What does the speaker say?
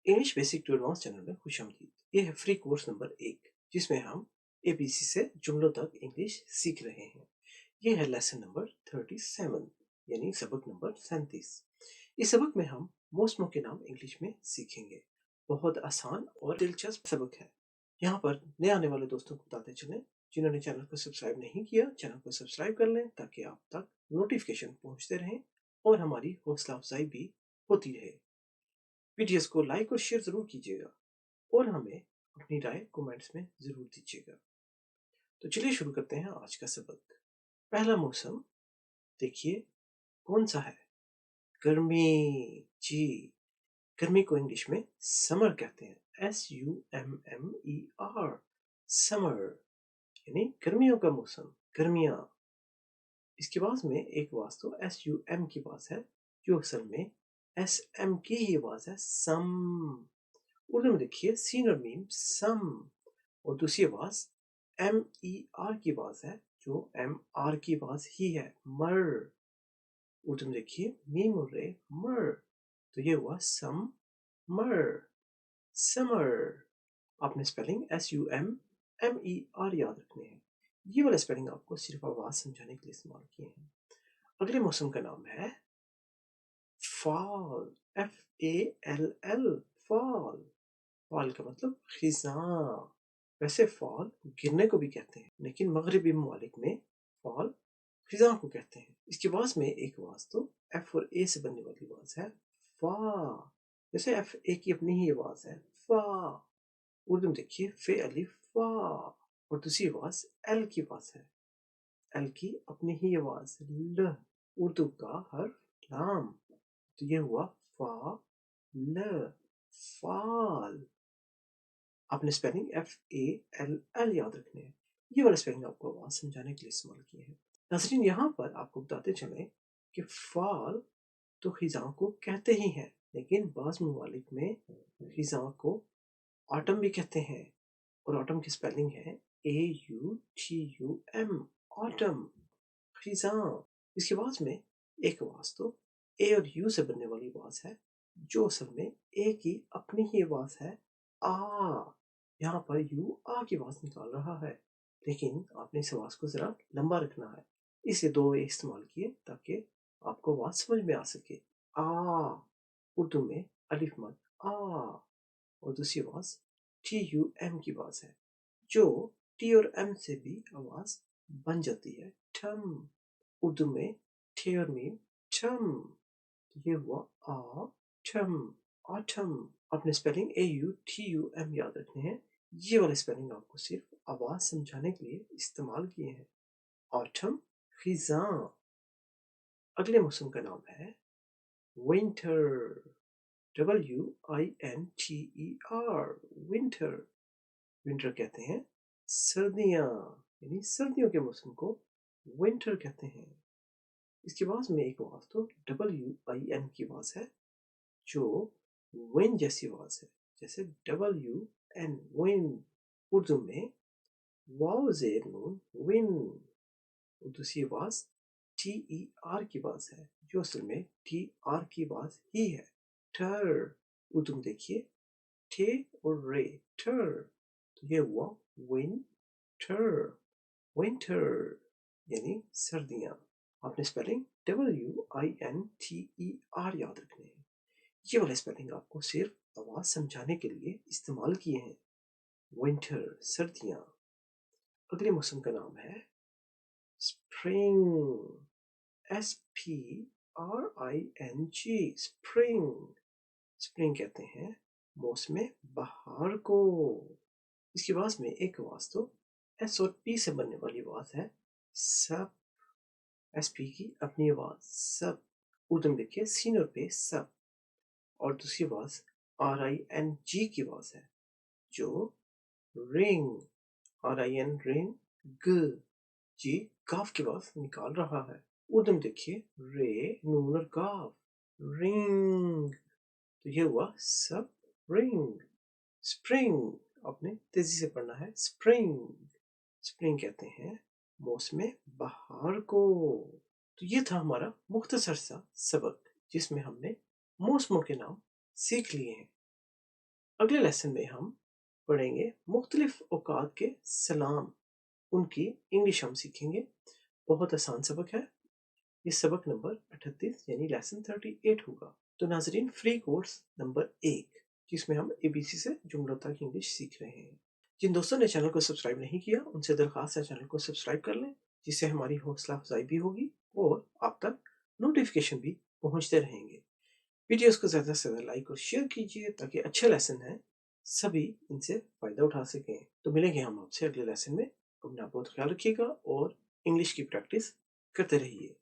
English basic to advance channel में खुशामदीद। ये है फ्री कोर्स नंबर 1 जिसमें हम एबीसी से जुमलों तक इंग्लिश सीख रहे हैं। ये है लेसन नंबर 37 यानी सबक नंबर 37। इस सबक में हम मौसमों के नाम इंग्लिश में सीखेंगे। बहुत आसान और दिलचस्प सबक है। यहाँ पर नए आने वाले दोस्तों को बताते चलें, जिन्होंने चैनल को सब्सक्राइब नहीं किया चैनल को सब्सक्राइब कर लें ताकि आप तक नोटिफिकेशन पहुँचते रहें और हमारी हौसला अफजाई भी होती रहे। वीडियोस को लाइक और शेयर ज़रूर कीजिएगा और हमें अपनी राय कमेंट्स में ज़रूर दीजिएगा। तो चलिए शुरू करते हैं आज का सबक। पहला मौसम देखिए कौन सा है? गर्मी। जी, गर्मी को इंग्लिश में समर कहते हैं। SUMMER, समर यानी गर्मियों का मौसम, गर्मियाँ। इसके बाद में एक आवाज़ तो SUM की आवाज़ है जो असल में SM की ही आवाज़ है, सम। उर्दू में देखिए सीन और मीम सम, और दूसरी आवाज MER की आवाज है जो MR की आवाज ही है, मर। उर्दू में देखिए मीम और रे मर, तो ये हुआ सम मर, समर। आपने स्पेलिंग SUMMER याद रखने हैं। ये वाला स्पेलिंग आपको सिर्फ आवाज समझाने के लिए इस्तेमाल किए हैं। अगले मौसम का नाम है फॉल, FALL, फॉल। फॉल का मतलब खिजां। वैसे फॉल गिरने को भी कहते हैं, लेकिन मगरबी ममालिक में फॉल खिजां को कहते हैं। इसके बाद में एक आवाज तो एफ और ए से बनने वाली आवाज है, फा। जैसे एफ ए की अपनी ही आवाज है, फा। उर्दू में देखिए फे अलिफ फा, और दूसरी आवाज एल की आवाज है, एल की अपनी ही आवाज ल। उर्दू का हर्फ लाम, तो ये हुआ फा ल, फाल। आपने स्पेलिंग FALL याद रखने हैं। ये वाला स्पेलिंग आपको आवाज समझाने के लिए इस्तेमाल किए हैं। नाज़रीन, यहाँ पर आपको बताते चलें कि फाल तो खिजां को कहते ही हैं, लेकिन बाज़ ममालिक में खिजां को ऑटम भी कहते हैं, और ऑटम की स्पेलिंग है AUTUM, ऑटम, खिजां। इसके बाद में एक आवाज तो ए और यू से बनने वाली आवाज है जो असल में ए की अपनी ही आवाज है, आ। यहाँ पर यू आ की आवाज निकाल रहा है, लेकिन आपने इस आवाज को जरा लंबा रखना है, इसे दो ए इस्तेमाल किए ताकि आपको आवाज समझ में आ सके। आ, उर्दू में अलिफ मद आ, और दूसरी आवाज TUM की आवाज है जो टी और एम से भी आवाज बन जाती है, ठम। उर्दू में थे और मीम ठम, तो ये हुआ आ ठम, ऑटम। अपने स्पेलिंग AUTUM याद रखने हैं। ये वाले स्पेलिंग आपको सिर्फ आवाज समझाने के लिए इस्तेमाल किए हैं, ऑटम, खिजां। अगले मौसम का नाम है विंटर, WINTER, विंटर। विंटर कहते हैं सर्दियाँ, यानी सर्दियों के मौसम को विंटर कहते हैं। इसके बाद में एक आवाज तो WIN की आवाज है जो विन जैसी आवाज है, जैसे WN, विन। उर्दू में वाव जेर नून विन, और दूसरी आवाज TER की आवाज है जो असल में TR की आवाज ही है, टर। उर्दू में देखिए टे और रे टर, तो ये हुआ विंटर, विंटर यानी सर्दियाँ। आपने स्पेलिंग WINTER याद रखने हैं। ये वाले स्पेलिंग आपको सिर्फ आवाज समझाने के लिए इस्तेमाल किए हैं, विंटर, सर्दियाँ। अगले मौसम का नाम है स्प्रिंग, SPRING, स्प्रिंग। स्प्रिंग कहते हैं मौसम बहार को। इसके बाद में एक आवाज तो S और P से बनने वाली आवाज है, सब। SP की अपनी आवाज सब। उर्दू में देखिए सीन और पे सब, और दूसरी आवाज RING की आवाज है जो रिंग, RIN रिंग, ग, जी काफ की आवाज निकाल रहा है। उर्दू में देखिए रे नून और काफ, रिंग, तो ये हुआ सब रिंग, स्प्रिंग। आपने तेजी से पढ़ना है, स्प्रिंग। स्प्रिंग कहते हैं मौसम बहार को। तो ये था हमारा मुख्तसर सा सबक जिसमें हमने मौसमों के नाम सीख लिए हैं। अगले लेसन में हम पढ़ेंगे मुख्तलिफ औकात के सलाम, उनकी इंग्लिश हम सीखेंगे। बहुत आसान सबक है। ये सबक नंबर 38 यानी लेसन 38 होगा। तो नाजरीन, फ्री कोर्स नंबर 1 जिसमें हम ABC से जुमलों तक इंग्लिश सीख रहे हैं। जिन दोस्तों ने चैनल को सब्सक्राइब नहीं किया उनसे दरख्वास्त है चैनल को सब्सक्राइब कर लें, जिससे हमारी हौसला अफजाई भी होगी और आप तक नोटिफिकेशन भी पहुंचते रहेंगे। वीडियोस को ज़्यादा से ज़्यादा लाइक और शेयर कीजिए ताकि अच्छे लेसन हैं सभी इनसे फ़ायदा उठा सकें। तो मिलेंगे हम आपसे अगले लेसन में। अपना बहुत ख्याल रखिएगा और इंग्लिश की प्रैक्टिस करते रहिए।